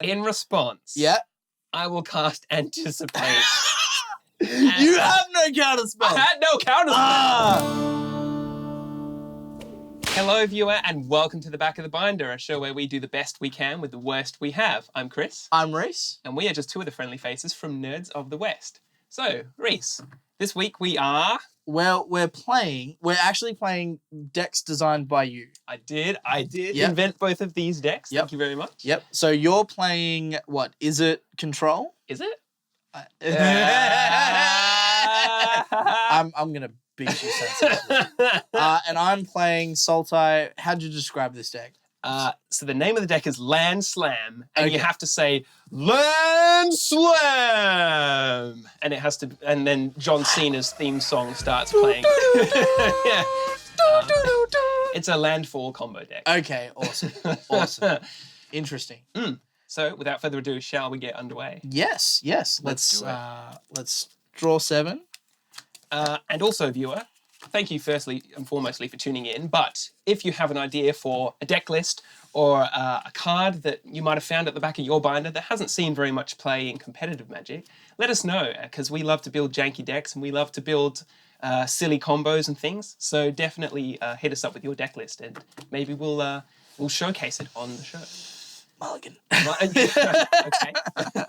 In response, I will cast Anticipate. You have no counterspell. I had no counterspell. Hello, viewer, and welcome to The Back of the Binder, a show where we do the best we can with the worst we have. I'm Chris. I'm Reese. And we are just two of the friendly faces from Nerds of the West. So, Reese, this week we are... Well, we're actually playing decks designed by you. I did invent both of these decks. Thank you very much. Yep. So you're playing, what, Izzet Control? Is it? I'm going to beat you senselessly. And I'm playing Sultai. How'd you describe this deck? So the name of the deck is Land Slam, and you have to say Land Slam, and it has to, and then John Cena's theme song starts playing. Yeah. It's a landfall combo deck. Okay, awesome. Interesting. So without further ado, shall we get underway? Yes. Let's draw 7. And also, viewer, thank you firstly and foremostly for tuning in, but if you have an idea for a deck list or a card that you might have found at the back of your binder that hasn't seen very much play in competitive Magic, let us know, because we love to build janky decks and we love to build silly combos and things. So definitely hit us up with your deck list and maybe we'll showcase it on the show. Mulligan. Okay,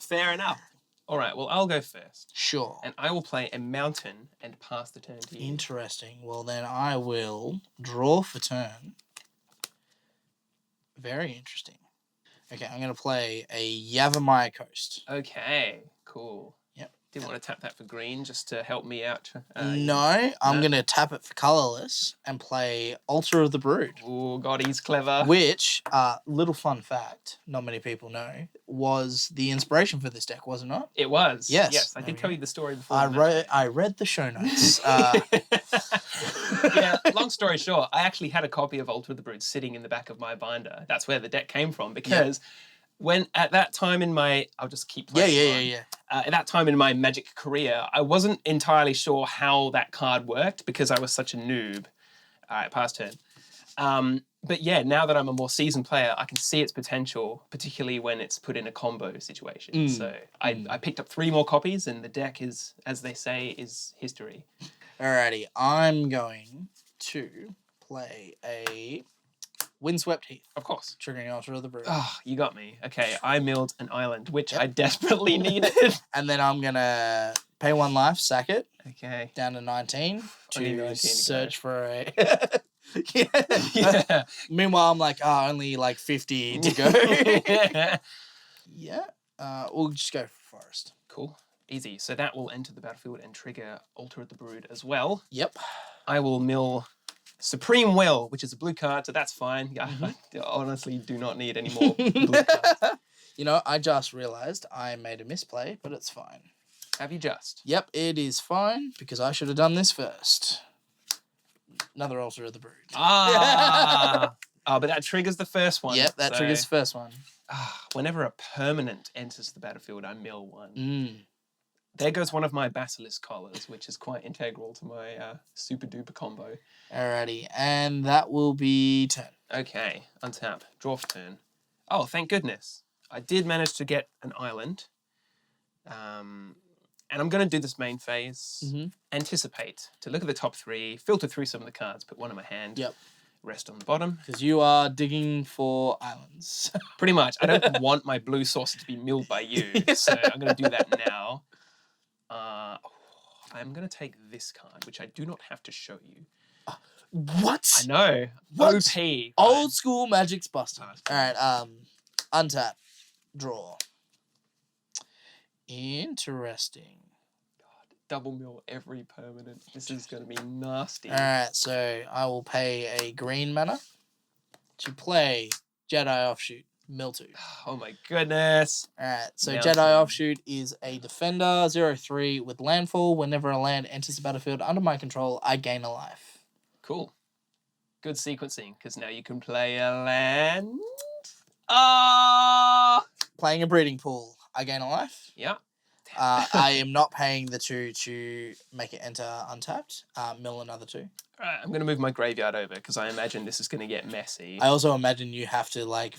fair enough. All right, well, I'll go first. Sure. And I will play a mountain and pass the turn to you. Interesting. Well, then I will draw for turn. Very interesting. Okay, I'm going to play a Yavimaya Coast. Okay, cool. Yep. Didn't want to tap that for green just to help me out. No, I'm going to tap it for colourless and play Altar of the Brood. Oh, God, he's clever. Which, little fun fact, not many people know, was the inspiration for this deck, was it not? It was. Yes. I did tell you the story before. I read the show notes. Yeah, long story short, I actually had a copy of Altar of the Brood sitting in the back of my binder. That's where the deck came from, because when at that time in my... I'll just keep playing. Yeah. At that time in my Magic career, I wasn't entirely sure how that card worked because I was such a noob. All right, pass turn. But yeah, now that I'm a more seasoned player, I can see its potential, particularly when it's put in a combo situation. So I picked up 3 more copies, and the deck is, as they say, is history. Alrighty, I'm going to play a Windswept Heath. Of course. Triggering Altar of the Brood. Oh, you got me. Okay, I milled an island, which I desperately needed. And then I'm going to pay 1 life, sack it. Okay. Down to 19 Only 19 to to search go. for a... Yeah. Meanwhile, I'm like, only like 50 to go. Yeah. We'll just go for Forest. Cool. Easy. So that will enter the battlefield and trigger Altar of the Brood as well. Yep. I will mill Supreme Will, which is a blue card, so that's fine. I honestly do not need any more blue cards. You know, I just realised I made a misplay, but it's fine. Have you just? Yep, it is fine, because I should have done this first. Another Altar of the Brood. But that triggers the first one. Yep, that triggers the first one. Whenever a permanent enters the battlefield, I mill 1. There goes one of my Basilisk collars, which is quite integral to my super duper combo. Alrighty, and that will be turn. Okay, untap, draw for turn. Oh, thank goodness. I did manage to get an island. And I'm going to do this main phase. Anticipate, to look at the top 3, filter through some of the cards, put 1 in my hand. Yep. Rest on the bottom. Because you are digging for islands. Pretty much. I don't want my blue saucer to be milled by you, so I'm going to do that now. I'm going to take this card, which I do not have to show you. What? I know. What? OP. Old school Magic's busted. Alright, untap. Draw. Interesting. God, double mill every permanent. This is going to be nasty. Alright, so I will pay a green mana to play Jedi Offshoot. Mill 2. Oh my goodness. Alright, so Mountain. Jedi Offshoot is a defender, 0/3 with landfall. Whenever a land enters the battlefield under my control, I gain a life. Cool. Good sequencing, because now you can play a land. Playing a breeding pool, I gain a life. Yeah. I am not paying the 2 to make it enter untapped. Mill another 2. Alright, I'm going to move my graveyard over because I imagine this is going to get messy. I also imagine you have to like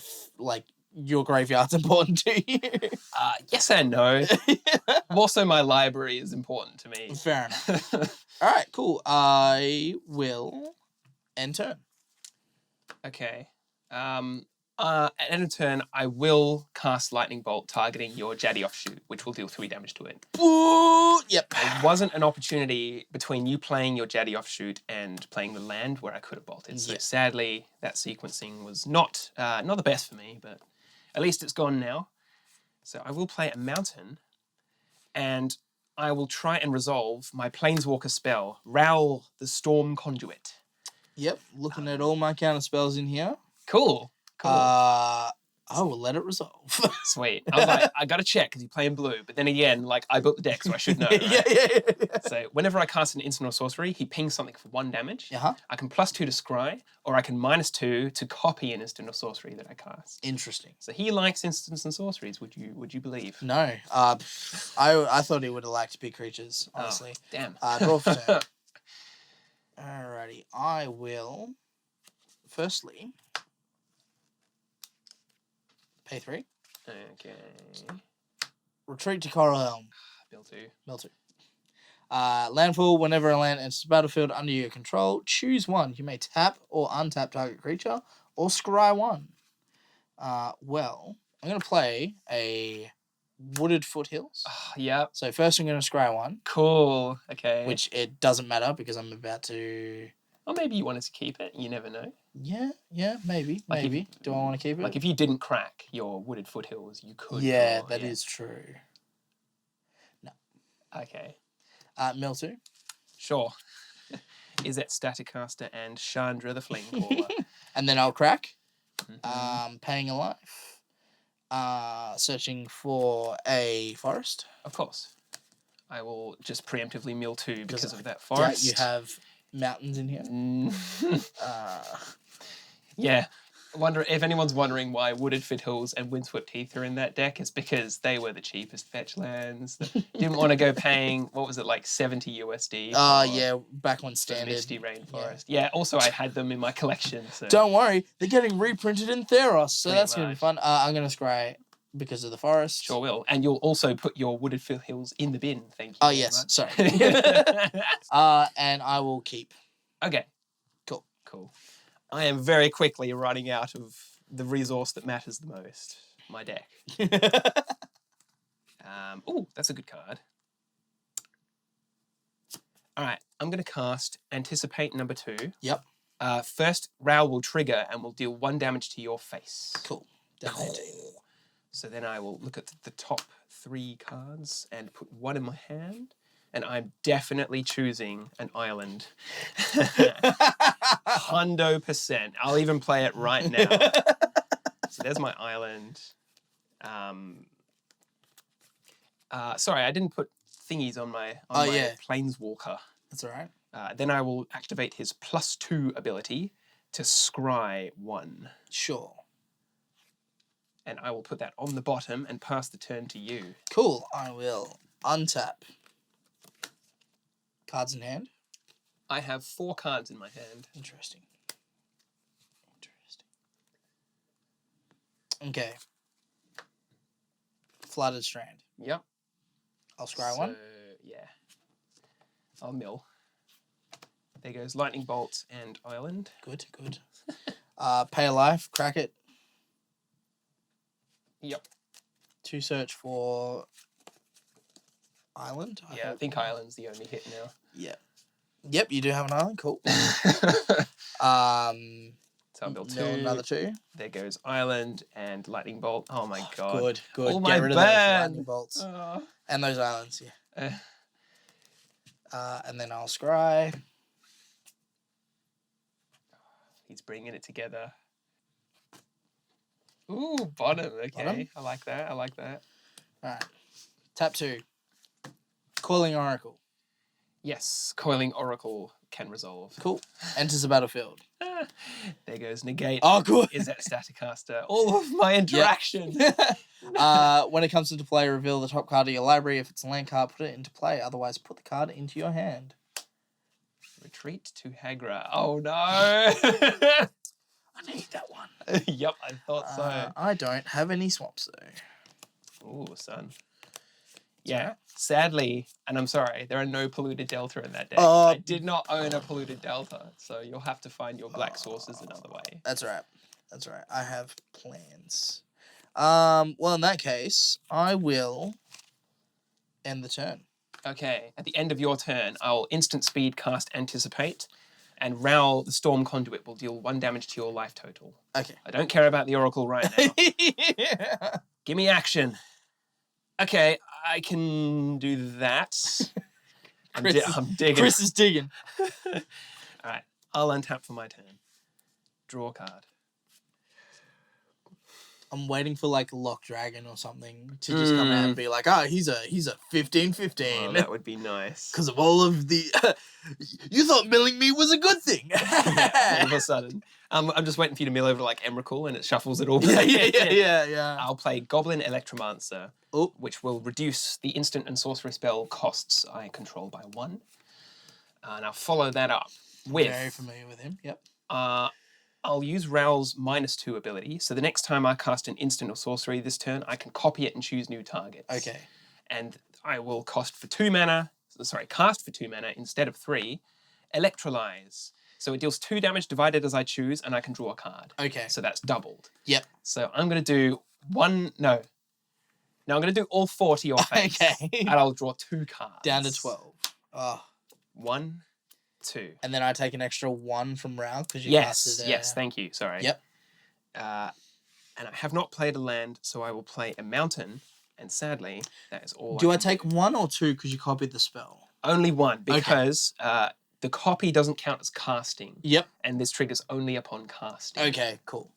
your graveyard's important to you. Yes and no. More so my library is important to me. Fair enough. All right, cool. I will end turn. Okay. At end of turn, I will cast Lightning Bolt targeting your Jaddy Offshoot, which will deal 3 damage to it. Ooh, yep. There wasn't an opportunity between you playing your Jaddy Offshoot and playing the land where I could have bolted. So sadly, that sequencing was not the best for me, but at least it's gone now. So I will play a mountain, and I will try and resolve my Planeswalker spell, Ral the Storm Conduit. Yep, looking at all my counter spells in here. Cool. I will let it resolve. Sweet. I was like, I got to check because you play in blue. But then again, like, I built the deck, so I should know. Right? Yeah. So whenever I cast an instant or sorcery, he pings something for 1 damage. Uh-huh. I can +2 to scry, or I can -2 to copy an instant or sorcery that I cast. Interesting. So he likes instants and sorceries, would you believe? No. I thought he would have liked big creatures, honestly. Oh, damn. Draw for turn. Alrighty. I will, firstly, pay 3. Okay. Retreat to Coral Helm. Mill 2. Landfall, whenever a land enters the battlefield under your control, choose 1. You may tap or untap target creature, or scry 1. Well, I'm going to play a Wooded Foothills. Yep. So first I'm going to scry 1. Cool. Okay. Which it doesn't matter because I'm about to... Or maybe you wanted to keep it. You never know. Yeah, maybe. Like maybe. Do I want to keep it? Like if you didn't crack your Wooded Foothills, you could. Yeah, that is true. No. Okay. Mill 2. Sure. Izzet Staticaster and Chandra the Flamecaller. And then I'll crack. Mm-hmm. Paying a life. Searching for a forest. Of course. I will just preemptively mill 2 because of that forest. Yeah, you have mountains in here. Yeah. I wonder if anyone's wondering why Wooded Foothills and Windswept Heath are in that deck. It's because they were the cheapest fetch lands. Didn't want to go paying, what was it, like 70 USD? Yeah, back when standard. Misty Rainforest. Yeah, also I had them in my collection. So. Don't worry, they're getting reprinted in Theros, so Pretty that's going to be fun. I'm going to scry because of the forest. Sure will. And you'll also put your Wooded Foothills in the bin, thank you. Oh, yes, sorry. And I will keep. Okay. Cool. I am very quickly running out of the resource that matters the most, my deck. Oh, that's a good card. All right, I'm going to cast Anticipate number 2. Yep. First, Ral will trigger and will deal 1 damage to your face. Cool. Definitely. So then I will look at the top 3 cards and put 1 in my hand. And I'm definitely choosing an island. 100%. I'll even play it right now. So there's my island. Sorry, I didn't put thingies on my Planeswalker. That's all right. Then I will activate his +2 ability to scry 1. Sure. And I will put that on the bottom and pass the turn to you. Cool. I will untap. Cards in hand? I have 4 cards in my hand. Interesting. Okay. Flooded Strand. Yep. I'll scry 1. Yeah. I'll mill. There goes Lightning Bolt and Island. Good. Pay a life, crack it. Yep. 2 search for Island. I think Island's the only hit now. Yeah. Yep, you do have an island. Cool. So I'll build 2. Another 2. There goes Island and Lightning Bolt. Oh my god. Good. Oh, Get my rid of those lightning bolts. And those islands, yeah. And then I'll scry. He's bringing it together. Ooh, bottom. Okay. Bottom? I like that. All right. Tap 2. Coiling Oracle. Yes, Coiling Oracle can resolve. Cool. Enters the battlefield. There goes Negate. Oh, good. Izzet Staticaster. All of my interaction. When it comes into play, reveal the top card of your library. If it's a land card, put it into play. Otherwise, put the card into your hand. Retreat to Hagra. Oh, no. I need that one. Yep, I thought so. I don't have any swamps though. Ooh, son. It's Yeah, alright. sadly, and I'm sorry, there are no polluted delta in that deck. Oh. I did not own a polluted delta, so you'll have to find your black sources another way. That's right. That's right. I have plans. Well, in that case, I will end the turn. Okay, at the end of your turn, I'll instant speed cast Anticipate, and Ral, the Storm Conduit, will deal 1 damage to your life total. Okay. I don't care about the Oracle right now. Yeah. Give me action. Okay, I can do that. I'm digging. Chris is digging. All right, I'll untap for my turn. Draw a card. I'm waiting for like Lock Dragon or something to just come out and be like, he's a 15/15. Oh, that would be nice. Because of all of the, you thought milling me was a good thing. Yeah, all of a sudden. I'm just waiting for you to mill over to like Emrakul and it shuffles it all. Yeah. I'll play Goblin Electromancer, which will reduce the instant and sorcery spell costs I control by 1. And I'll follow that up with... Very familiar with him, yep. I'll use Ral's -2 ability, so the next time I cast an instant or sorcery this turn, I can copy it and choose new targets. Okay. And I will cast for 2 mana instead of 3, Electrolyze. So it deals 2 damage divided as I choose, and I can draw a card. Okay. So that's doubled. Yep. So I'm going to do I'm going to do all 40 or face. Okay. And I'll draw 2 cards. Down to 12. Oh. 1, 2. And then I take an extra 1 from Ral because you Yes, casted yes, thank you. Sorry. Yep. And I have not played a land, so I will play a mountain. And sadly, that is all. Do I take 1 or 2 because you copied the spell? Only 1 because the copy doesn't count as casting. Yep. And this triggers only upon casting. Okay, cool.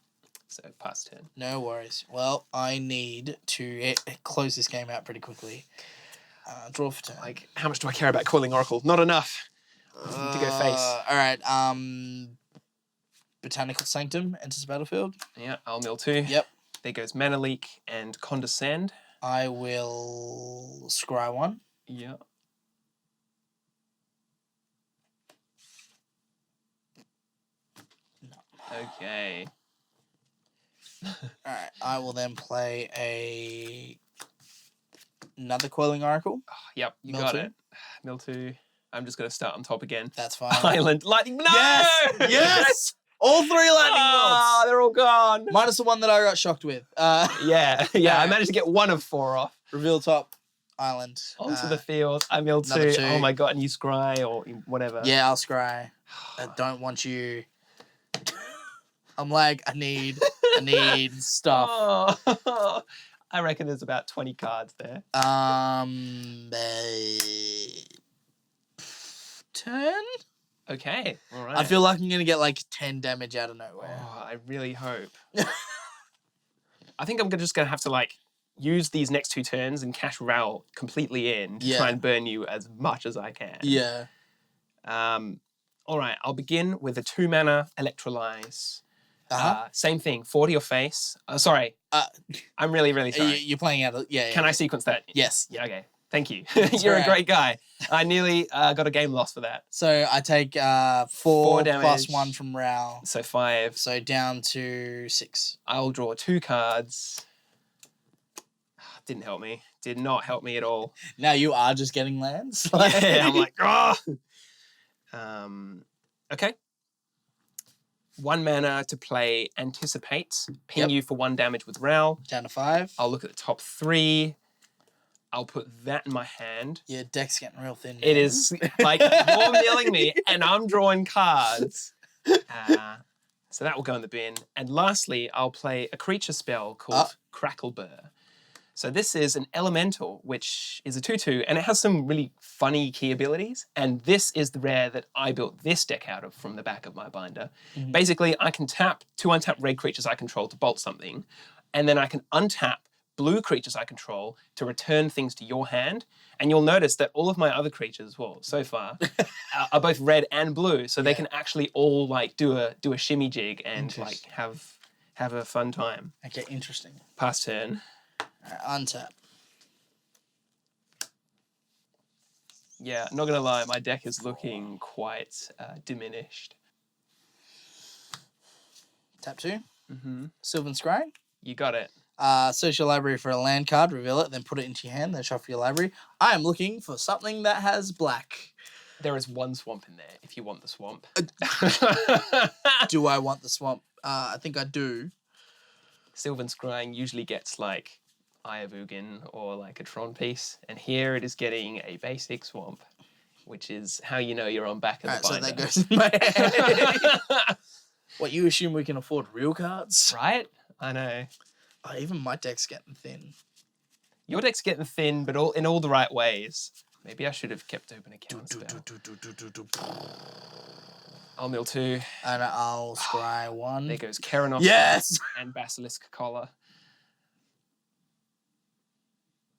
So pass turn. No worries. Well, I need to close this game out pretty quickly. Draw for turn. Like, how much do I care about Coiling Oracle? Not enough. To go face. All right. Botanical Sanctum enters battlefield. Yeah, I'll mill 2. Yep. There goes Mana Leak and Condescend. I will scry 1. Yeah. No. Okay. All right. I will then play another Coiling Oracle. Oh, yep, you Mill got 2. it. Mill 2. I'm just going to start on top again. That's fine. Island Lightning. No! Yes! Yes! All 3 lightning Ah, bolts. they're all gone. Minus the one that I got shocked with. Yeah. I managed to get 1 of 4 off. Reveal top. Island. Onto the field. I milled 2. another 2. Oh my god, and you scry or whatever. Yeah, I'll scry. I don't want you. I'm like, I need stuff. Oh. I reckon there's about 20 cards there. Turn? Okay. All right. I feel like I'm going to get like 10 damage out of nowhere. Oh, I really hope. I think I'm just going to have to like use these next 2 turns and cash Ral completely in to try and burn you as much as I can. Yeah. All right. I'll begin with a 2 mana Electrolyze. Uh-huh. Same thing. 40 or face. Sorry. I'm really, really sorry. You're playing out of... Yeah. Can I sequence that? Yes. Yeah, okay. Thank you. You're a great guy. I nearly got a game loss for that. So I take 4 plus 1 from Ral. So 5. So down to 6. I'll draw 2 cards. Didn't help me. Did not help me at all. Now you are just getting lands. Yeah, I'm like, oh. Okay. 1 mana to play Anticipate. Ping you for 1 damage with Ral. Down to 5. I'll look at the top 3. I'll put that in my hand. Your deck's getting real thin. It is like you're milling me and I'm drawing cards. So that will go in the bin. And lastly, I'll play a creature spell called Crackleburr. So this is an elemental, which is a 2/2, and it has some really funny key abilities. And this is the rare that I built this deck out of from the back of my binder. Mm-hmm. Basically, I can tap 2 untapped red creatures I control to bolt something, and then I can untap blue creatures I control to return things to your hand. And you'll notice that all of my other creatures, well, so far, are both red and blue, so they can actually all like do a shimmy jig and like have a fun time. Okay, interesting. Pass turn. Untap. Yeah, not gonna lie, my deck is looking quite diminished. Tap 2. Mm-hmm. Sylvan Scrying. You got it. Search your library for a land card, reveal it, then put it into your hand, then shuffle your library. I am looking for something that has black. There is one swamp in there if you want the swamp. Do I want the swamp? I think I do. Sylvan Scrying usually gets like Ayavugan or like a Tron piece, and here it is getting a basic swamp, which is how you know you're on back of the binder. So that goes in my head. What, you assume we can afford real cards? Right? I know. Oh, even my deck's getting thin. Your deck's getting thin, but in all the right ways. Maybe I should have kept open a counterspell. I'll mill 2. And I'll scry 1. There goes Keranos. Yes! And Basilisk Collar.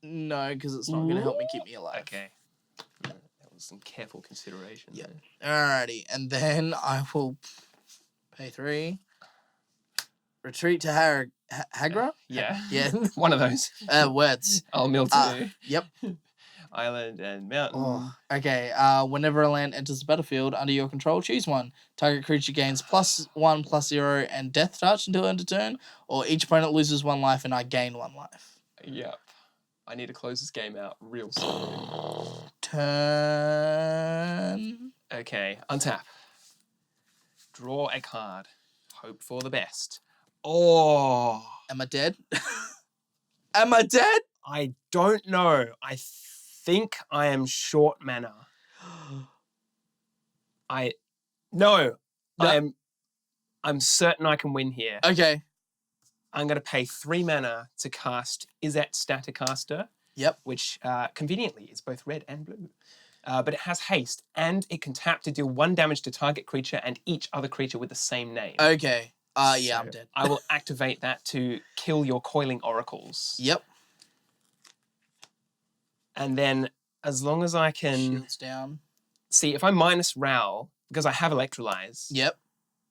No, because it's not going to help me keep me alive. Okay. That was some careful consideration. Yeah. There. Alrighty. And then I will pay 3. Retreat to Hagra? Yeah. Yeah. One of those. Words. I'll mill 2. Yep. Island and mountain. Oh, okay. Whenever a land enters the battlefield under your control, choose one. Target creature gains +1/+0 and death touch until end of turn, or each opponent loses 1 life and I gain 1 life. Yep. I need to close this game out real soon. Turn. Okay. Untap. Draw a card. Hope for the best. Oh. Am I dead? Am I dead? I don't know. I think I am short mana. No. I'm certain I can win here. Okay. I'm going to pay 3 mana to cast Izzet Staticaster. Yep. Which conveniently is both red and blue. But it has haste, and it can tap to deal 1 damage to target creature and each other creature with the same name. Okay. Yeah, So I'm dead. I will activate that to kill your Coiling Oracles. Yep. And then, as long as I can... Shields down. See, if I minus Ral, because I have Electrolyze... Yep.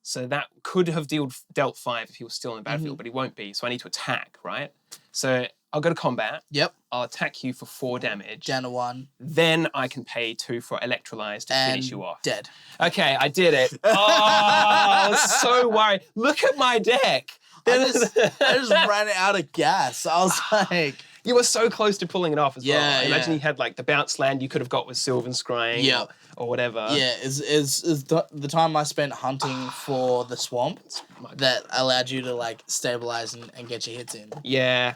So that could have dealt 5 if he was still in the battlefield, but he won't be, so I need to attack, right? So I'll go to combat. Yep. I'll attack you for 4 damage. Down to 1. Then I can pay 2 for Electrolyze to finish you off. Dead. Okay, I did it. Oh, I was so worried. Look at my deck. I just ran out of gas. I was like... You were so close to pulling it off as well. Yeah, Imagine you had like the bounce land you could have got with Sylvan Scrying or whatever. Yeah, is the time I spent hunting for the swamp that allowed you to like stabilize and get your hits in. Yeah.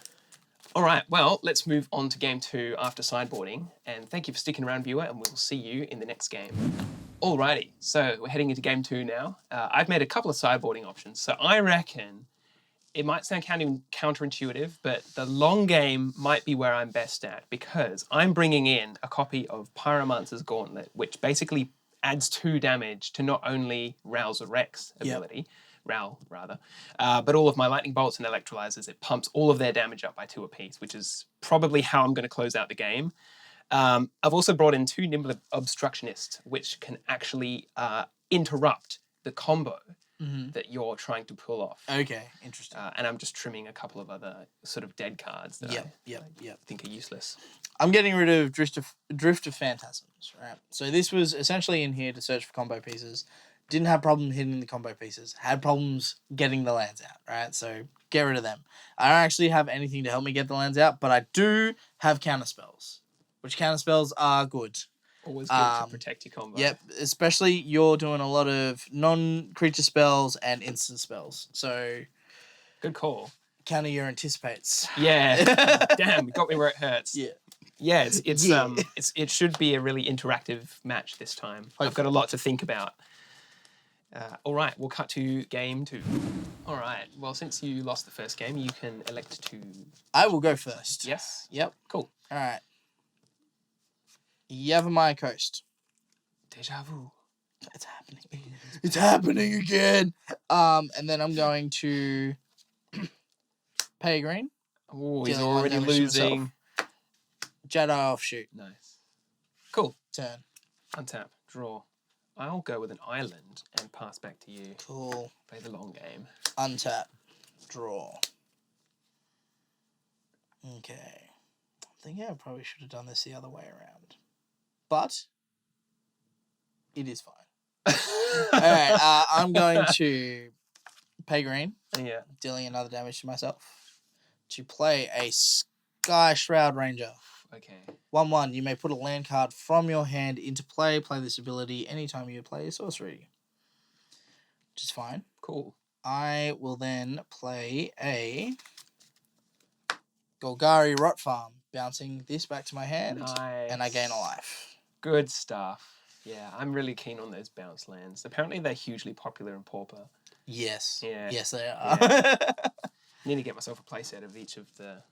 All right, well, let's move on to game 2 after sideboarding. And thank you for sticking around, viewer, and we'll see you in the next game. Alrighty, so we're heading into game 2 now. I've made a couple of sideboarding options. So I reckon it might sound counterintuitive, but the long game might be where I'm best at because I'm bringing in a copy of Pyromancer's Gauntlet, which basically adds 2 damage to not only Ral Zerek's ability, Ral rather, but all of my Lightning Bolts and Electrolyzers. It pumps all of their damage up by 2 apiece, which is probably how I'm going to close out the game. I've also brought in 2 Nimble Obstructionists, which can actually interrupt the combo that you're trying to pull off. Okay, interesting. And I'm just trimming a couple of other sort of dead cards that I think are useless. I'm getting rid of Drift of Phantasms, right? So this was essentially in here to search for combo pieces. Didn't have problem hitting the combo pieces. Had problems getting the lands out, right? So get rid of them. I don't actually have anything to help me get the lands out, but I do have counterspells, which counterspells are good. Always good to protect your combo. Yep, especially you're doing a lot of non-creature spells and instant spells. So good call. Counter your anticipates. Yeah. Damn, got me where it hurts. Yeah. Yeah, it should be a really interactive match this time. Hopefully. I've got a lot to think about. All right, we'll cut to game 2. All right, well, since you lost the first game, you can elect to... I will go first. Yes? Yep. Cool. All right. Yavimaya Coast. Deja vu. It's happening. It's happening again. And then I'm going to pay green. Oh, he's already losing. Jedi Offshoot. Nice. Cool. Turn. Untap. Draw. I'll go with an island and pass back to you. Cool. Play the long game. Untap. Draw. Okay. I'm thinking I probably should have done this the other way around. But it is fine. Alright, I'm going to pay green, Yeah. dealing another damage to myself, to play a Sky Shroud Ranger. Okay. 1/1. You may put a land card from your hand into play. Play this ability anytime you play a sorcery. Which is fine. Cool. I will then play a Golgari Rot Farm, bouncing this back to my hand, Nice. and I gain a life. Good stuff. Yeah, I'm really keen on those bounce lands. Apparently, they're hugely popular in Pauper. Yes. Yeah. Yes, they are. Yeah. Need to get myself a playset of each of the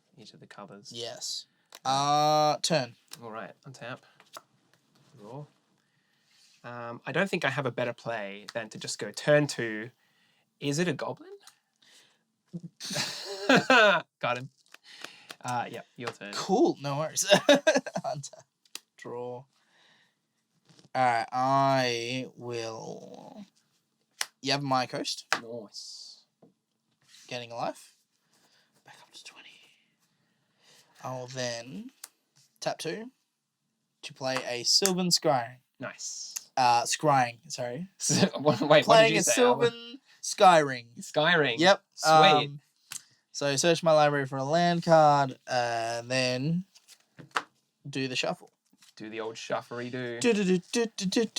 colours. Yes. Turn. All right, untap. Draw. I don't think I have a better play than to just go turn 2. Is it a goblin? Got him. Yeah, your turn. Cool. No worries. Untap. Draw. Alright, I will. You have my coast. Nice. Getting a life. Back up to 20. I will then tap 2 to play a Sylvan Scrying. Nice. Scrying, sorry. Wait, what did Playing you a say? Sylvan Skyring. Skyring. Yep. Sweet. So search my library for a land card, then do the shuffle. Do the old shufflery do. Anyone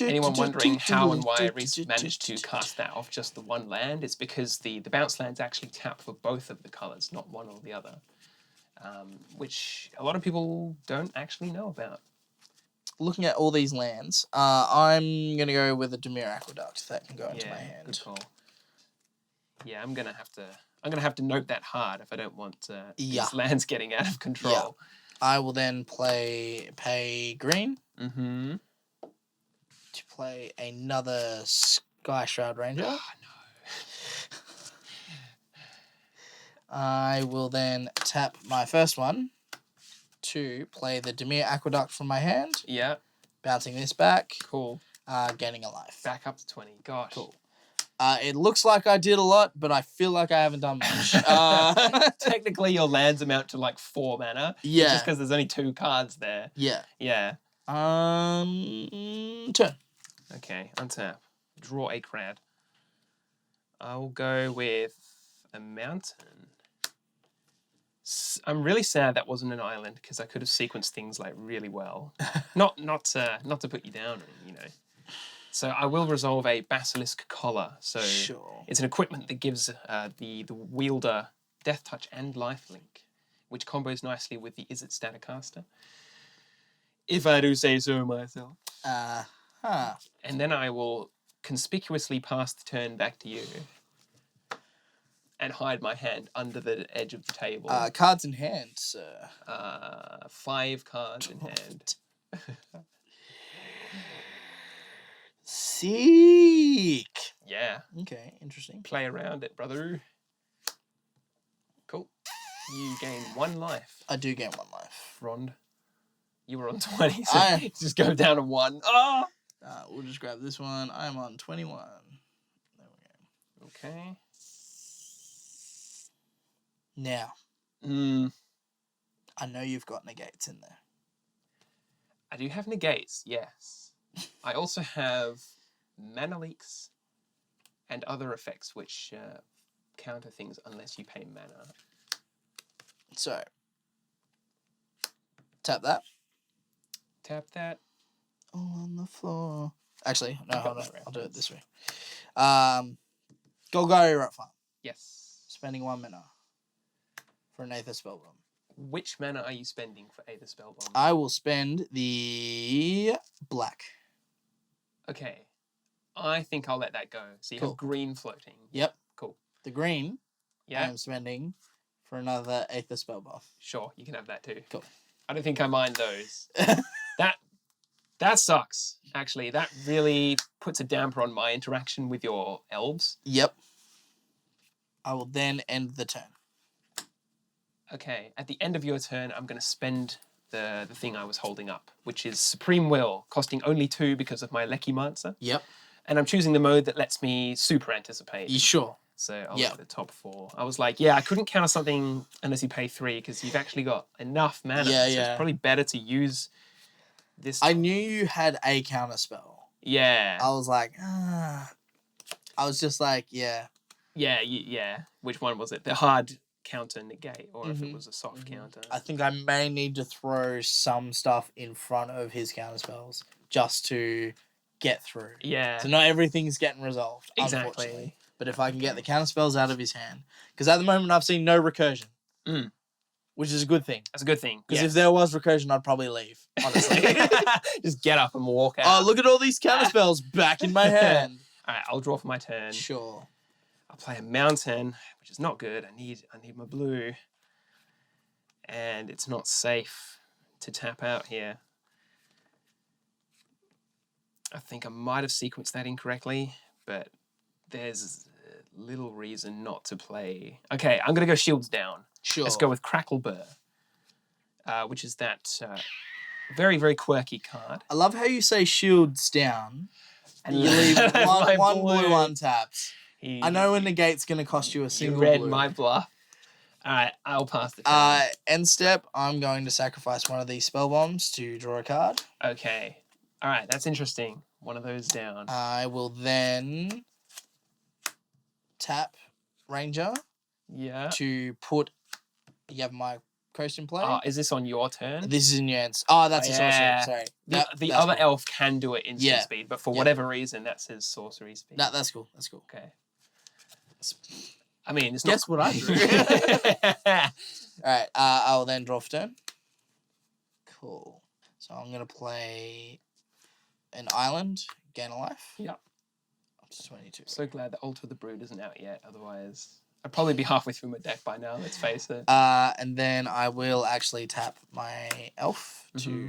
Anyone wondering how and why Reese managed to cast that off just the one land? It's because the bounce lands actually tap for both of the colours, not one or the other. Which a lot of people don't actually know about. Looking at all these lands, I'm gonna go with a Dimir Aqueduct that can go into my hand. Good call. Yeah, I'm gonna have to note that hard if I don't want these lands getting out of control. Yeah. I will then pay green. Mm-hmm. To play another Sky Shroud Ranger. Oh, no. I will then tap my first one to play the Dimir Aqueduct from my hand. Yeah. Bouncing this back. Cool. Gaining a life. Back up to 20. Gosh. Cool. It looks like I did a lot, but I feel like I haven't done much. Technically, your lands amount to like 4 mana. Yeah. Just because there's only 2 cards there. Yeah. Yeah. Turn. Okay, untap. Draw a crad. I'll go with a mountain. I'm really sad that wasn't an island because I could have sequenced things like really well. not to put you down, you know. So I will resolve a basilisk collar. So Sure. it's an equipment that gives the wielder death touch and lifelink, which combos nicely with the Izzet Staticaster. If I do say so myself. And then I will conspicuously pass the turn back to you and hide my hand under the edge of the table. Cards in hand, sir. 5 cards in hand. Seek. Yeah. Okay, interesting. Play around it, brother. Cool. You gain 1 life. I do gain 1 life. Rond. You were on 20, so just go down to 1. Oh! We'll just grab this one. I'm on 21. There we go. Okay. Now, I know you've got negates in there. I do have negates, yes. I also have mana leaks and other effects which counter things unless you pay mana. So, tap that. Tap that. All on the floor. Actually, no, hold on. I'll do it this way. Golgari Rot Farm. Yes. Spending 1 mana for an Aether Spellbomb. Which mana are you spending for Aether Spellbomb? I will spend the black. Okay. I think I'll let that go. So you have green floating. Yep. Cool. The green I Yeah. am spending for another Aether Spellbomb. Sure, you can have that too. Cool. I don't think I mind those. That sucks, actually. That really puts a damper on my interaction with your elves. Yep. I will then end the turn. Okay, at the end of your turn, I'm going to spend the thing I was holding up, which is Supreme Will, costing only 2 because of my Lecky Mancer. Yep. And I'm choosing the mode that lets me super anticipate. You sure? So I'll look at the top 4. I was like, yeah, I couldn't counter something unless you pay 3 because you've actually got enough mana. Yeah, so it's probably better to use this. I knew you had a counter spell. Yeah. I was like, I was just like, yeah. Yeah. Which one was it? The hard counter negate, or if it Mhm. was a soft counter. I think I may need to throw some stuff in front of his counterspells just to get through. Yeah. So not everything's getting resolved, Exactly. unfortunately. But if I can get the counterspells out of his hand, because at the moment I've seen no recursion, which is a good thing. That's a good thing. Because if there was recursion, I'd probably leave. Honestly, just get up and walk out. Oh, look at all these counterspells back in my hand. All right, I'll draw for my turn. Sure. I'll play a mountain, which is not good. I need my blue, and it's not safe to tap out here. I think I might have sequenced that incorrectly, but there's little reason not to play. Okay, I'm gonna go shields down. Sure. Let's go with Crackle Burr, which is that very, very quirky card. I love how you say shields down And you leave my one blue untapped. I know a negate's going to cost you a single You read blue. my bluff. All right, I'll pass the turn. End step, I'm going to sacrifice one of these spell bombs to draw a card. Okay. All right, that's interesting. One of those down. I will then tap Ranger Yeah. to put my coast in play. Oh, is this on your turn? This is in your hands. Oh, that's a sorcery. Sorry. The That's other cool. elf can do it instant Yeah. speed, but for whatever reason, that says sorcery speed. That's cool. That's cool. Okay. I mean, it's not... Guess what I drew? Alright, I'll then draw for turn. Cool. So I'm going to play an island, gain a life. Yeah. Up to 22. So glad that Altar of the Brood isn't out yet, otherwise... I'd probably be halfway through my deck by now, let's face it. And then I will actually tap my elf to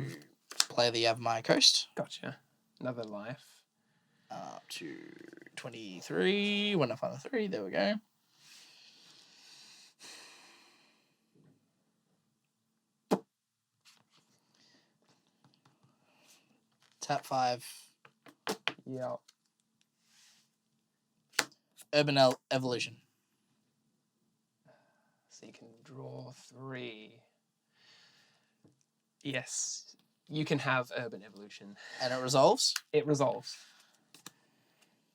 play the Yavimaya Coast. Gotcha. Another life. Up to 23. When I find a 3, there we go. Tap 5. Yeah. Urban Evolution. So you can draw 3. Yes. You can have Urban Evolution. And it resolves? It resolves.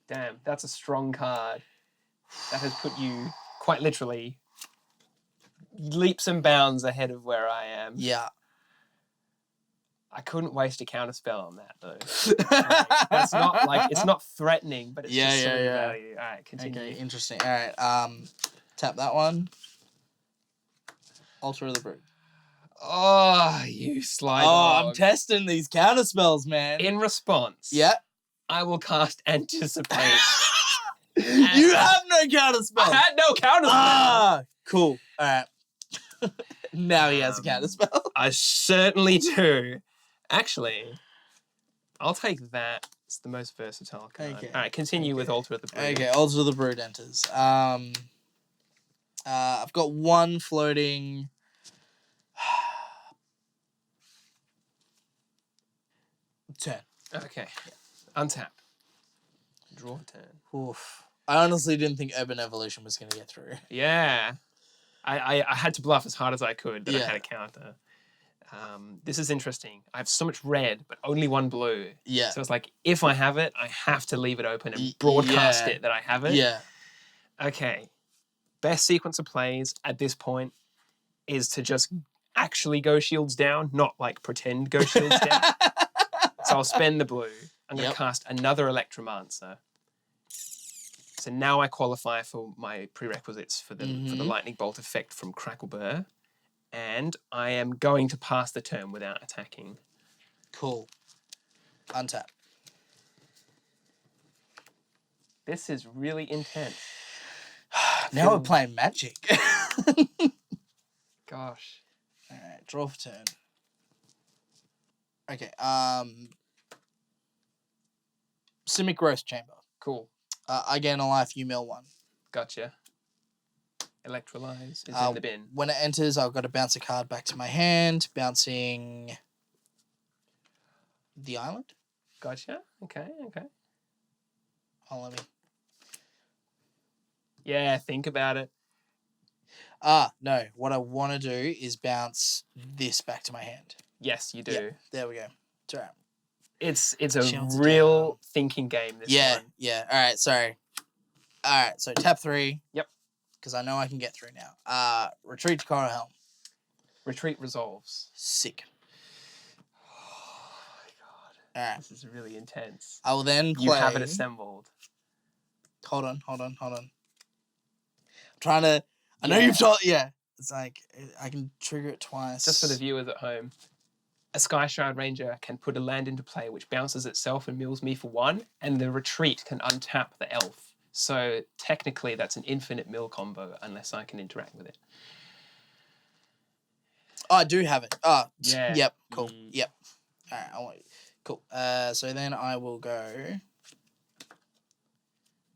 Damn, that's a strong card. That has put you, quite literally, leaps and bounds ahead of where I am. Yeah. I couldn't waste a counterspell on that, though. That's not, like, it's not threatening, but it's just so value. All right, continue. Okay, interesting. All right, tap that one. Altar of the Brood. Oh, you sly Oh, dog. I'm testing these counterspells, man. In response, Yeah. I will cast Anticipate. You have no counterspell. I had no counterspell. Ah, cool. All right. Now he has a counterspell. I certainly do. Actually, I'll take that. It's the most versatile card. Okay. All right, continue with Altar of the Brood. Okay, Altar of the Brood enters. I've got one floating. Turn. Okay. Untap. Draw a turn. Oof. I honestly didn't think Urban Evolution was going to get through. Yeah. I had to bluff as hard as I could, but I Yeah. had a counter. This is interesting. I have so much red, but only one blue. Yeah. So it's like, if I have it, I have to leave it open and broadcast it that I have it. Yeah. Okay. Best sequence of plays at this point is to just actually go shields down, not like pretend go shields down. So I'll spend the blue. I'm going to cast another Electromancer. So now I qualify for my prerequisites for the lightning bolt effect from Crackleburr. And I am going to pass the turn without attacking. Cool. Untap. This is really intense. Now we're playing Magic. Gosh. Alright, draw for turn. Okay, Simic Growth Chamber. Cool. I gain a life, you mill 1. Gotcha. Electrolyze is in the bin. When it enters, I've got to bounce a card back to my hand, bouncing the island. Gotcha. Okay. Oh, let me. Yeah, think about it. No. What I want to do is bounce this back to my hand. Yes, you do. Yep, there we go. It's all right. It's a Shields real thinking game, this one. Yeah. All right, sorry. Alright, so tap 3. Yep. Because I know I can get through now. Retreat to Coral Helm. Retreat resolves. Sick. Oh my god. Alright. This is really intense. I will then play... You have it assembled. Hold on. I'm trying to... I know you've told... Yeah. It's like, I can trigger it twice. Just for the viewers at home. A Sky Shroud Ranger can put a land into play which bounces itself and mills me for 1, and the retreat can untap the elf. So technically that's an infinite mill combo unless I can interact with it. Oh, I do have it. Oh, yeah. Yep. Cool. Yep. Alright, I want... Cool. So then I will go...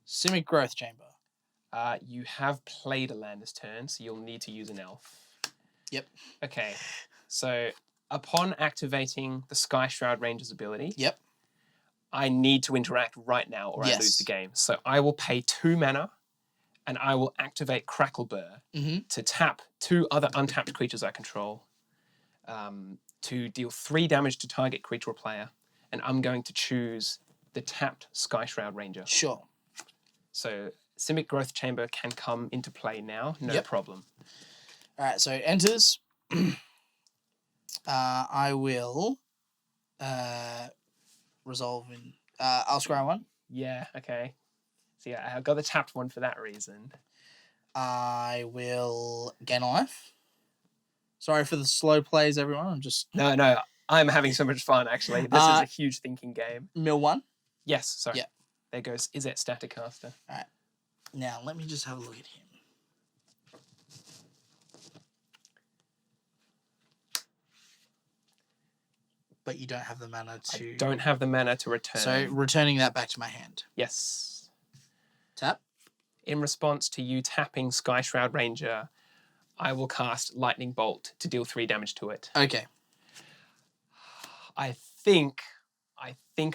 Simic Growth Chamber. You have played a land this turn, so you'll need to use an elf. Yep. Okay. So upon activating the Sky Shroud Ranger's ability, yep, I need to interact right now or I lose the game. So I will pay 2 mana and I will activate Crackleburr to tap 2 other untapped creatures I control to deal 3 damage to target creature or player. And I'm going to choose the tapped Sky Shroud Ranger. Sure. So Simic Growth Chamber can come into play now, no problem. All right, so it enters. I will resolve in... I'll scry 1. Yeah, okay. So yeah, I got the tapped one for that reason. I will gain a life. Sorry for the slow plays, everyone. I'm just... No, I'm having so much fun, actually. This is a huge thinking game. Mill 1? Yes, sorry. Yeah. There goes Izzet Staticaster. All right. Now, let me just have a look at him. But you don't have the mana to... I don't have the mana to return. So, returning that back to my hand. Yes. Tap. In response to you tapping Sky Shroud Ranger, I will cast Lightning Bolt to deal 3 damage to it. Okay. I think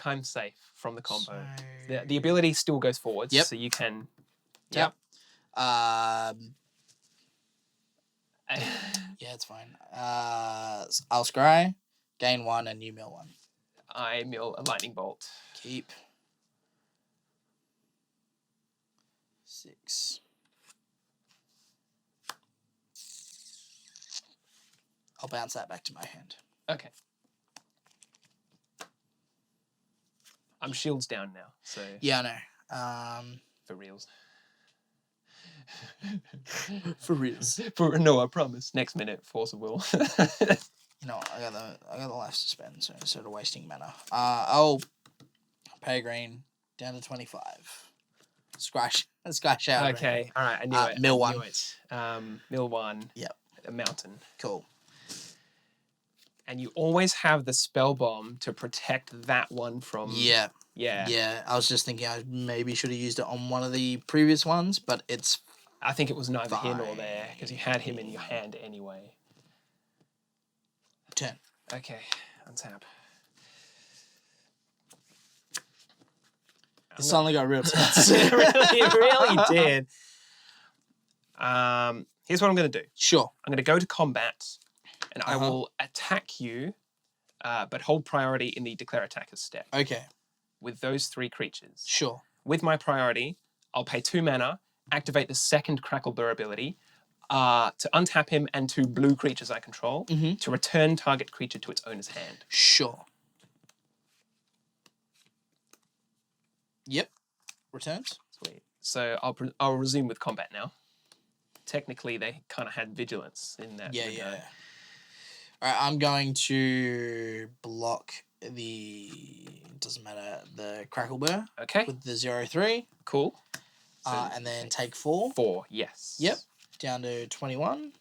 I'm safe from the combo. So... The ability still goes forwards, so you can... Yep. Yeah, it's fine. I'll scry, gain 1, and you mill 1. I mill a Lightning Bolt. Keep. 6. I'll bounce that back to my hand. Okay. I'm shields down now, so... Yeah, I know. For reals. For reals. No, I promise. Next minute, force of will. You know, I got the life to spend, so instead of wasting mana, I'll pay green down to 25. Sky shower. Okay, all right, I knew it. Mill 1. Knew it. Mill 1. Yep. A mountain. Cool. And you always have the spell bomb to protect that one from. Yeah. Yeah. Yeah. I was just thinking I maybe should have used it on one of the previous ones, but it's. I think it was neither here nor there because you had him in your hand anyway. Turn. Okay, untap. It suddenly got real tense. It really did. Here's what I'm going to do. Sure. I'm going to go to combat, and I will attack you, but hold priority in the declare attacker's step. Okay. With those 3 creatures. Sure. With my priority, I'll pay 2 mana, activate the second Crackleburr ability, to untap him and 2 blue creatures I control, to return target creature to its owner's hand. Sure. Yep. Returns. Sweet. So I'll resume with combat now. Technically, they kind of had vigilance in that. Yeah, yeah. All right, I'm going to block the... Doesn't matter. The Crackleburr. Okay. With the 0/3. Cool. So and then take 4. 4, yes. Yep. Down to 21.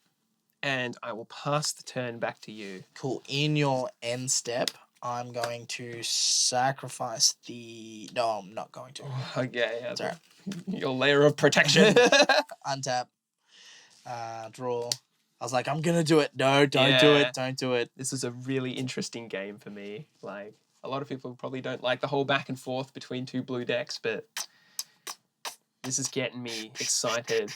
And I will pass the turn back to you. Cool. In your end step, I'm going to sacrifice the... No, I'm not going to. Okay, yeah. Sorry. Your layer of protection. Untap. Draw. I was like, I'm going to do it. No, don't do it. Don't do it. This is a really interesting game for me. Like, a lot of people probably don't like the whole back and forth between 2 blue decks, but this is getting me excited.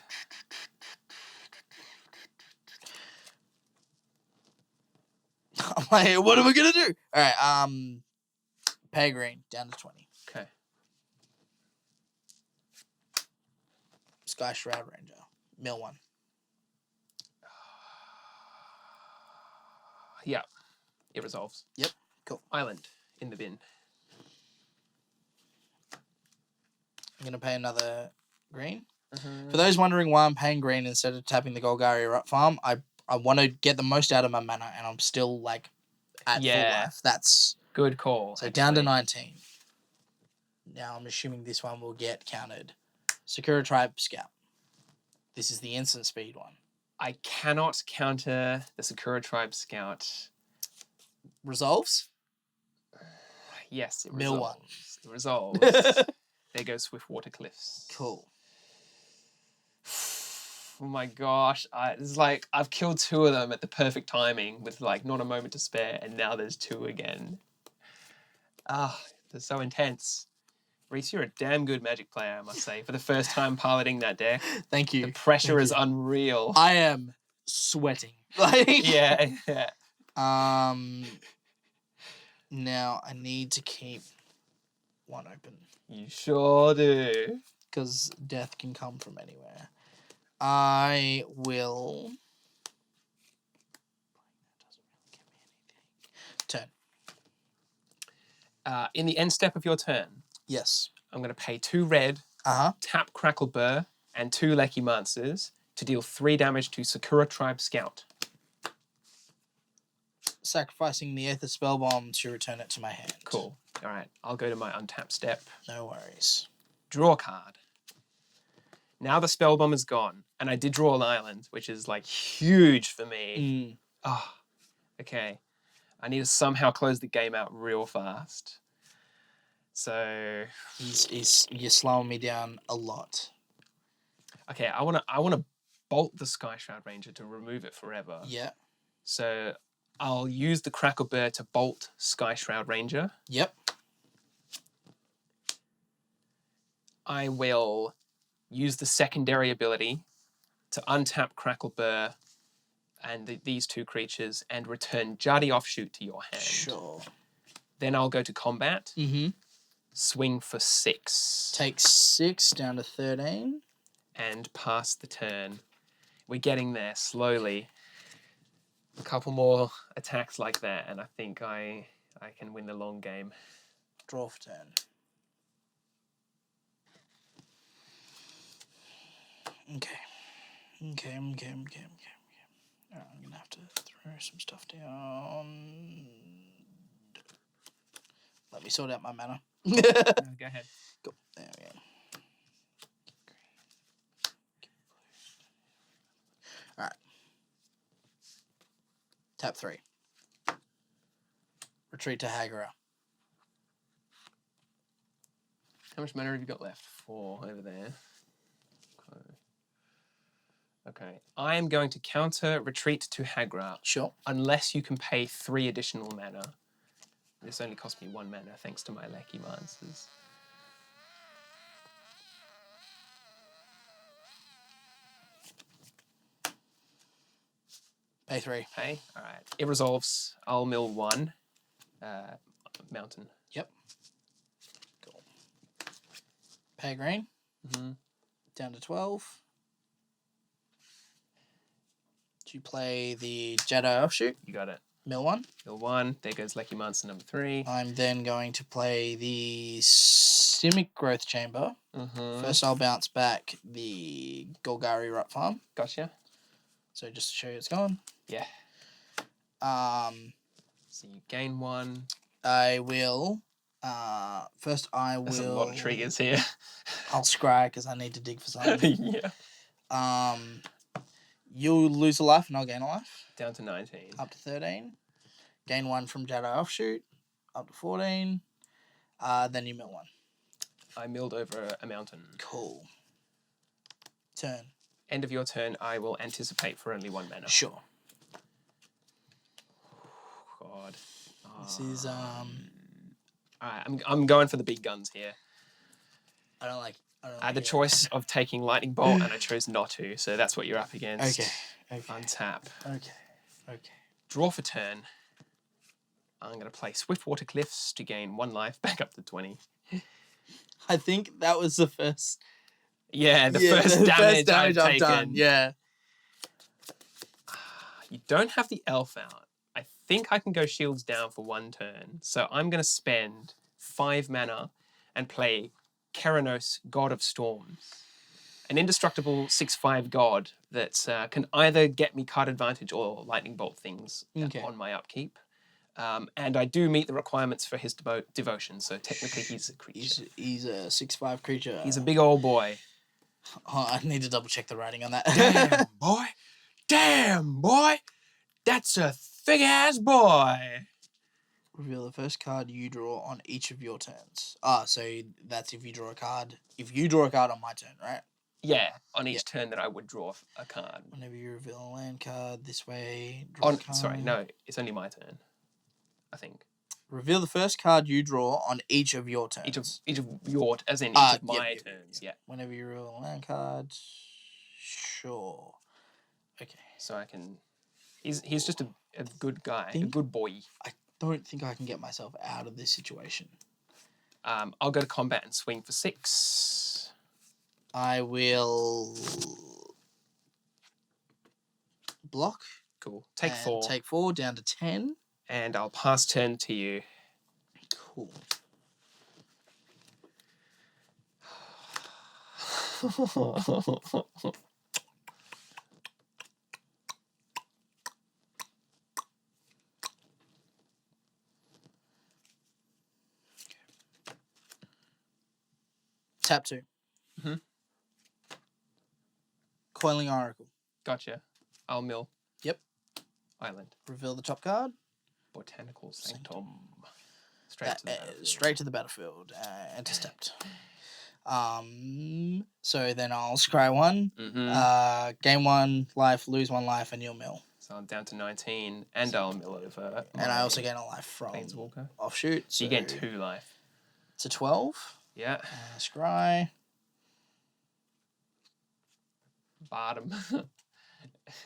I'm like, what am I going to do? All right, pay green, down to 20. Okay. Sky Shroud Ranger. Mill 1. Yeah, it resolves. Yep, cool. Island in the bin. I'm going to pay another green. Uh-huh. For those wondering why I'm paying green instead of tapping the Golgari Erupt farm, I want to get the most out of my mana, and I'm still, like, at full life. That's... Good call. So actually. down to 19. Now I'm assuming this one will get countered. Sakura Tribe Scout. This is the instant speed one. I cannot counter the Sakura Tribe Scout. Resolves? Yes, it Mill resolves. It resolves. There goes Swiftwater Cliffs. Cool. Oh my gosh. It's like I've killed 2 of them at the perfect timing with like not a moment to spare, and now there's 2 again. They're so intense. Reese, you're a damn good Magic player, I must say, for the first time piloting that deck. Thank you. The pressure Thank is you. unreal. I am sweating. Like, Yeah. Now I need to keep one open You sure do. because death can come from anywhere. I will. Turn. In the end step of your turn, Yes. I'm going to pay 2 red, tap Crackle Burr, and 2 Lecky Monsters to deal 3 damage to Sakura Tribe Scout. Sacrificing the Aether Spell Bomb to return it to my hand. Cool. All right, I'll go to my untap step. No worries. Draw a card. Now the spell bomb is gone, and I did draw an island, which is like huge for me. Oh, okay. I need to somehow close the game out real fast. So You're slowing me down a lot. okay, I wanna bolt the Sky Shroud Ranger to remove it forever. Yeah. So I'll use the Crackle Bear to bolt Sky Shroud Ranger. Yep. I will use the secondary ability to untap Crackle Burr and these 2 creatures and return Jardy Offshoot to your hand. Sure. Then I'll go to combat. Mm-hmm. Swing for 6. Take 6 down to 13. And pass the turn. We're getting there slowly. A couple more attacks like that, and I think I can win the long game. Draw for turn. Okay. Alright, I'm gonna have to throw some stuff down. Let me sort out my mana. Go ahead. Cool. There we go. Alright. Tap 3. Retreat to Hagara. How much mana have you got left? 4 over there. Okay. I am going to counter retreat to Hagra. Sure. Unless you can pay 3 additional mana. This only cost me 1 mana thanks to my Lecky Monsters. Pay 3. Pay? Alright. It resolves. I'll mill 1. Mountain. Yep. Cool. Pay green. Mm-hmm. Down to 12. Do you play the Jedi Offshoot? You got it. Mill 1. Mill 1. There goes Lecky Monster number 3. I'm then going to play the Simic Growth Chamber. Mm-hmm. First, I'll bounce back the Golgari Erupt farm. Gotcha. So just to show you it's gone. Yeah. So you gain 1. I will. First, I will. There's a lot of triggers here. I'll scry because I need to dig for something. Yeah. You'll lose a life and I'll gain a life. Down to 19. Up to 13. Gain 1 from Jedi Offshoot. Up to 14. Then you mill 1. I milled over a mountain. Cool. Turn. End of your turn, I will anticipate for only 1 mana. Sure. God. This is Alright, I'm going for the big guns here. I don't like I had the choice of taking Lightning Bolt and I chose not to, so that's what you're up against. Okay. Untap. Okay. Draw for turn. I'm going to play Swiftwater Cliffs to gain 1 life back up to 20. I think that was the first Yeah, the first damage I've taken. done. Yeah. You don't have the elf out. I think I can go shields down for 1 turn. So I'm going to spend 5 mana and play Keranos, God of Storms. An indestructible 6/5 god that can either get me card advantage or lightning bolt things on my upkeep. And I do meet the requirements for his devotion, so technically he's a creature. He's a 6/5 creature. He's a big old boy. Oh, I need to double check the writing on that. Damn, boy. Damn, boy. That's a thick-ass boy. Reveal the first card you draw on each of your turns. So that's if you draw a card. If you draw a card on my turn, right? Yeah, on each turn that I would draw a card. Whenever you reveal a land card this way, draw a card. Sorry, no, it's only my turn, I think. Reveal the first card you draw on each of your turns. Each of your, as in each of my turns, yeah. Whenever you reveal a land card, sure. Okay. So I can... He's just a good guy, a good boy. I don't think I can get myself out of this situation. I'll go to combat and swing for 6. I will block. Cool. Take 4. Take 4 down to 10. And I'll pass turn to you. Cool. Tap 2. Mm-hmm. Coiling Oracle. Gotcha. I'll mill. Yep. Island. Reveal the top card. Botanical Sanctum. Straight to the battlefield. Intercept. So then I'll scry 1. Mm-hmm. Gain 1 life, lose 1 life, and you'll mill. So I'm down to 19, and I'll mill over. And I also gain a life from Planeswalker. Offshoot. So you gain 2 life. To 12. Yeah. Scry. Bottom.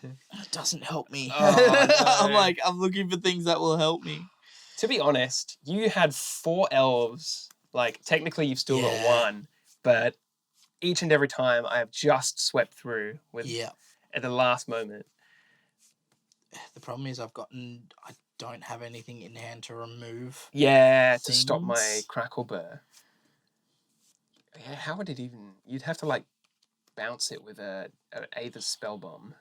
It doesn't help me. Oh, no. I'm looking for things that will help me. To be honest, you had 4 elves. Like, technically you've still got 1, but each and every time I have just swept through with at the last moment. The problem is I don't have anything in hand to remove. Yeah, to stop my Cracklebur. Yeah, how would it even... You'd have to, like, bounce it with a Aether's Spellbomb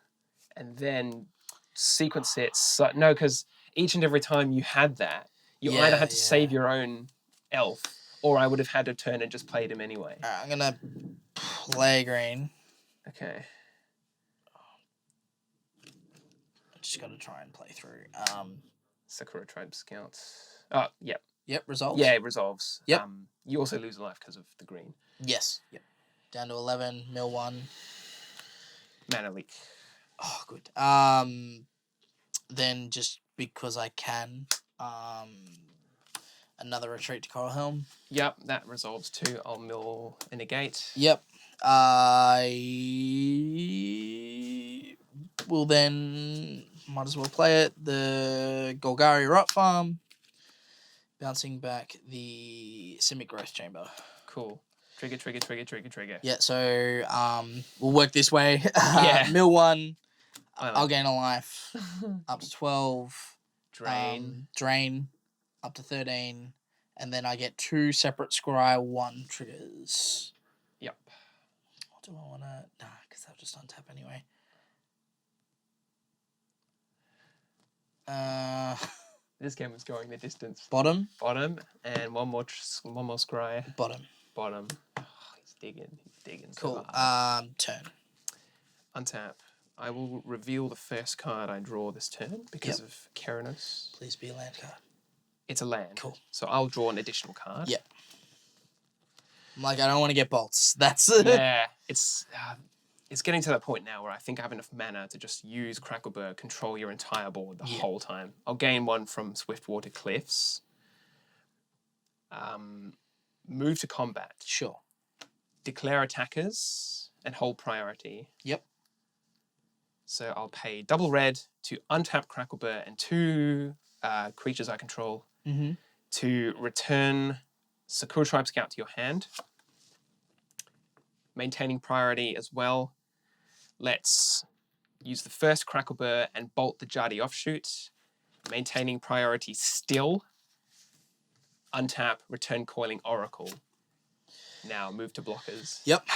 and then sequence it. So, no, because each and every time you had that, you either had to save your own elf or I would have had to turn and just played him anyway. I'm going to play green. Okay. I just got to try and play through. Sakura Tribe Scouts. Oh, yep. Yep, resolves? Yeah, it resolves. Yep. You also lose a life because of the green. Yes. Yep. Down to 11, mill 1. Mana leak. Oh, good. Then just because I can, another retreat to Coral Helm. Yep, that resolves too. I'll mill a negate. Yep. I will then, might as well play it, the Golgari Rot Farm, bouncing back the Simic Growth Chamber. Cool. Trigger. Yeah, so we'll work this way. Yeah. Mill 1, I'll gain a life, up to 12. Drain. Up to 13. And then I get 2 separate Scry 1 triggers. Yep. What do I want to... Nah, because I'll just untap anyway. This game was going the distance. Bottom, and one more Scry. bottom. Oh, he's digging. Cool. Turn. Untap. I will reveal the first card I draw this turn because of Keranos. Please be a land card. It's a land. Cool. So I'll draw an additional card. Yep. I'm like, I don't want to get bolts. That's Yeah. It's getting to that point now where I think I have enough mana to just use Cracklebur, control your entire board the whole time. I'll gain 1 from Swiftwater Cliffs. Move to combat. Sure. Declare attackers and hold priority. Yep. So I'll pay double red to untap Cracklebur and 2 creatures I control to return Sakura Tribe Scout to your hand. maintaining priority as well. Let's use the first Cracklebur and bolt the Jardy offshoot. Maintaining priority still. Untap, return Coiling Oracle. Now move to blockers. Yep.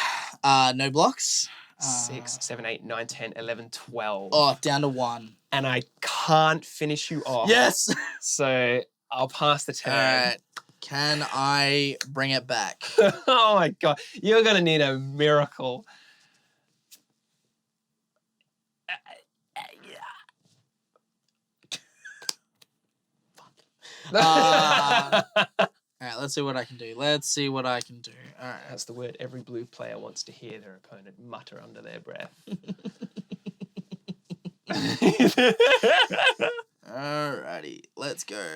No blocks. 6, 7, 8, 9, 10, 11, 12. Oh, down to 1. And I can't finish you off. Yes. So I'll pass the turn. All right. Can I bring it back? Oh my god. You're going to need a miracle. All right, let's see what I can do. All right. That's the word every blue player wants to hear their opponent mutter under their breath. Alrighty, let's go.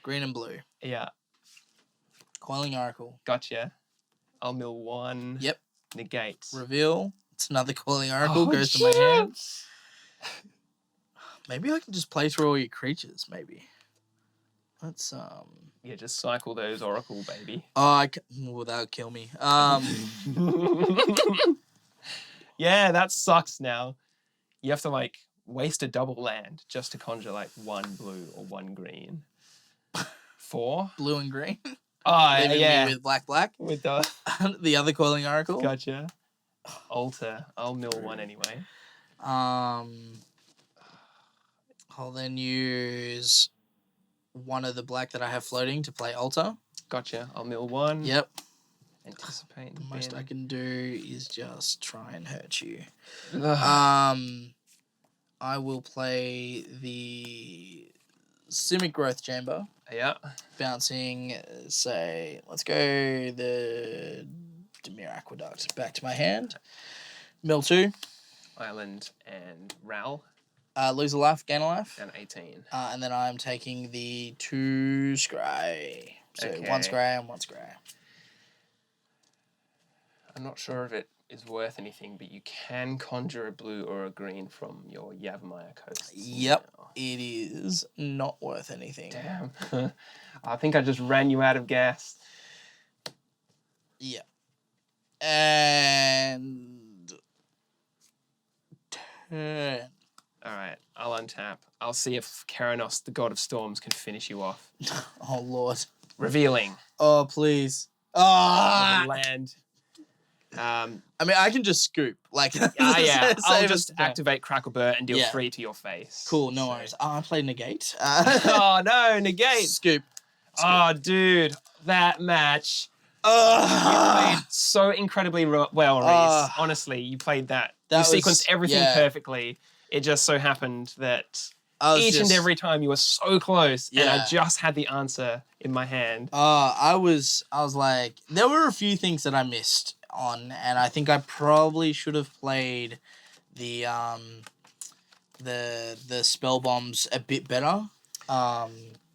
Green and blue. Yeah, Coiling Oracle. gotcha. I'll mill 1. Yep. Negate. Reveal. It's another Coiling Oracle. Goes to my hand. Maybe I can just play through all your creatures, maybe. Let's, Yeah, just cycle those Oracle, baby. Oh, well, that would kill me. Yeah, that sucks now. You have to, like, waste a double land just to conjure, like, 1 blue or 1 green. 4? Blue and green. Oh, Leaving yeah. me with black. With the... The other Coiling Oracle. Gotcha. Alter. I'll mill 1 anyway. I'll then use one of the black that I have floating to play Alter. Gotcha. I'll mill 1. Yep. Anticipate. The most I can do is just try and hurt you. Ugh. I will play the Simic Growth Chamber. Yeah. Bouncing, say, let's go the Demir Aqueduct back to my hand. Mill 2. Island and Ral. Lose a life, gain a life. And 18. And then I'm taking the 2 Scry. So Okay. 1 Scry and 1 Scry. I'm not sure if it is worth anything, but you can conjure a blue or a green from your Yavimaya coast. Yep. It is not worth anything. Damn. I think I just ran you out of gas. Yeah. And turn. All right, I'll untap. I'll see if Keranos, the god of storms, can finish you off. Oh, Lord. Revealing. Oh, please. Ah! Land. I mean, I can just scoop. Like, Yeah. I'll just activate Cracklebur and deal Yeah. 3 to your face. Cool, no worries. I played Negate. Oh, no, negate. Scoop. Oh, dude, that match. You played so incredibly well, Reese. Honestly, you played that. You sequenced everything perfectly. It just so happened that each and every time you were so close, and I just had the answer in my hand. I was like, there were a few things that I missed on, and I think I probably should have played the spell bombs a bit better.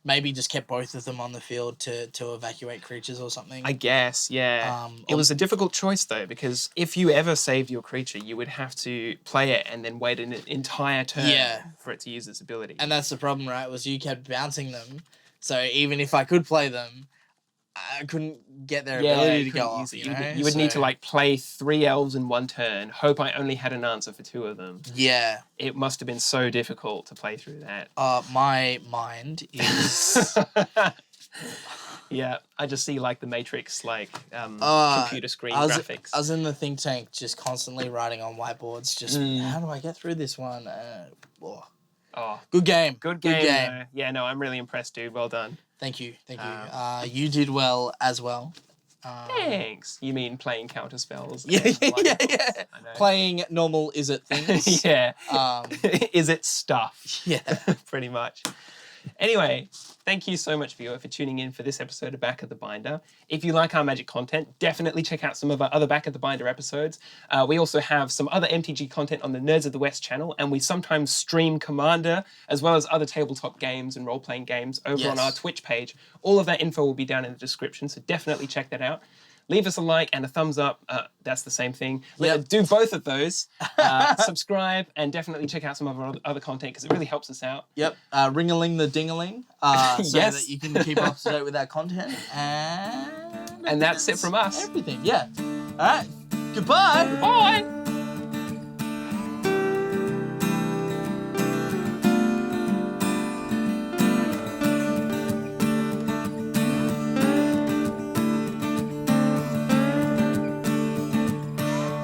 Maybe just kept both of them on the field to evacuate creatures or something. I guess, yeah. It was a difficult choice, though, because if you ever saved your creature, you would have to play it and then wait an entire turn for it to use its ability. And that's the problem, right? Was you kept bouncing them. So even if I could play them, I couldn't get their ability to go off. You would need to, like, play 3 elves in 1 turn, hope I only had an answer for 2 of them. Yeah. It must have been so difficult to play through that. My mind is... Yeah, I just see, like, the Matrix, like, computer screen graphics. I was in the think tank just constantly writing on whiteboards, just, how do I get through this one? Good game. Good game. Yeah, no, I'm really impressed, dude. Well done. Thank you. You did well as well. Thanks. You mean playing counter spells? Yeah. I know. Playing normal Izzet things. Yeah. Is it stuff? Yeah. Pretty much. Anyway, thank you so much, viewer, for tuning in for this episode of Back at the Binder. If you like our Magic content, definitely check out some of our other Back at the Binder episodes. We also have some other MTG content on the Nerds of the West channel, and we sometimes stream Commander, as well as other tabletop games and role-playing games over on our Twitch page. All of that info will be down in the description, so definitely check that out. Leave us a like and a thumbs up. That's the same thing. Do both of those. Subscribe and definitely check out some of our other content because it really helps us out. Yep. Ring-a-ling the ding-a-ling so that you can keep up to date with our content. And And that's it from us. Everything, yeah. All right. Goodbye. Bye.